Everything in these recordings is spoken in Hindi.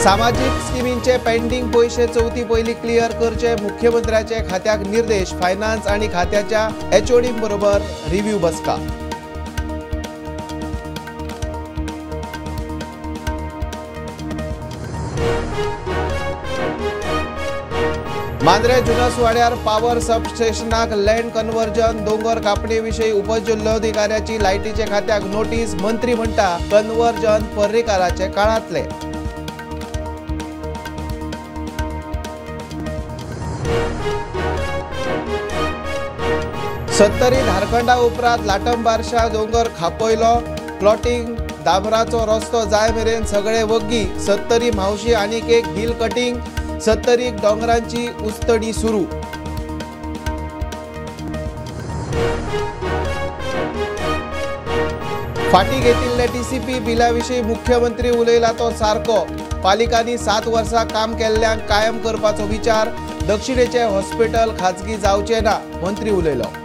सामाजिक स्किमींचे पेंडिंग पैसे चौथी पयली क्लियर करचे मुख्यमंत्र्याचे खात्याक निर्देश। फायनान्स आणि खात्याच्या एचओडी बरोबर रिव्ह्यू बसका। मांद्रे जुनस वाड्यार पावर सबस्टेशनाक लँड कन्वर्जन दोंगर कापणे विषयी उपजिल्लोधिकाऱ्याची लायटीचे खात्याक नोटीस। मंत्री म्हणटा कन्वर्जन पर्रीकाराचे काळातले। सत्तरी झारखंडा उपरांत लाटंबारशा दोंगर खापयलो। प्लॉटिंग दामराचो रस्तो जाय मेरेन सगळे वग्गी। सत्तरी मावशी आनीक एक हिल कटिंग। सत्तरीक डोंगरांची उस्तडी सुरू। फाटी घेतिल्ले टीसीपी बिला विशीं मुख्यमंत्री उलयला तो सारको। पालिकांनी 7 वर्सां काम केल्ल्यांक कायम करपाचो विचार। दक्षिणेचे हॉस्पिटल खाजगी जावचे ना, मंत्री उलयलो।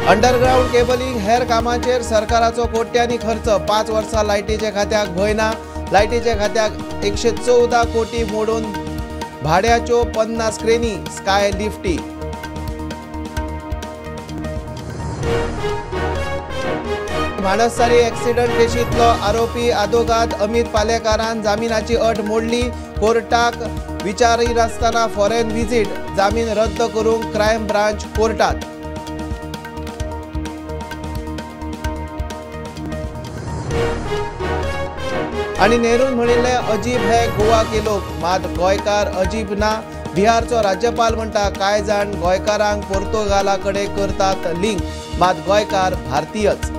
अंडरग्राउंड केबलिंग हेर कामांचेर सरकाराचो कोट्यांनी खर्च। 5 वर्सां लायटीचे खात्याक भंय ना। लायटीचे खात्याक 114 कोटी मोडून भाड्याच्यो 50 क्रेनी। स्काय लिफ्टी। मानससारी एक्सिडंट केशींतलो आरोपी आदोगाद अमित पालेकारान जामिनाची अट मोडली। कोर्टाक विचारीत आसतना फॉरेन व्हिजीट। जामीन रद्द करूंक क्रायम ब्रांच कोर्टात। आणि नेरून म्हणिल्ले अजीब हे गोवा केलो। मात गोंयकार अजीब ना। बिहारचो राज्यपाल म्हणटा कांय जाण गोंयकारांक पोर्तुगाला कडेन करतात लिंक। मात गोंयकार भारतीयच।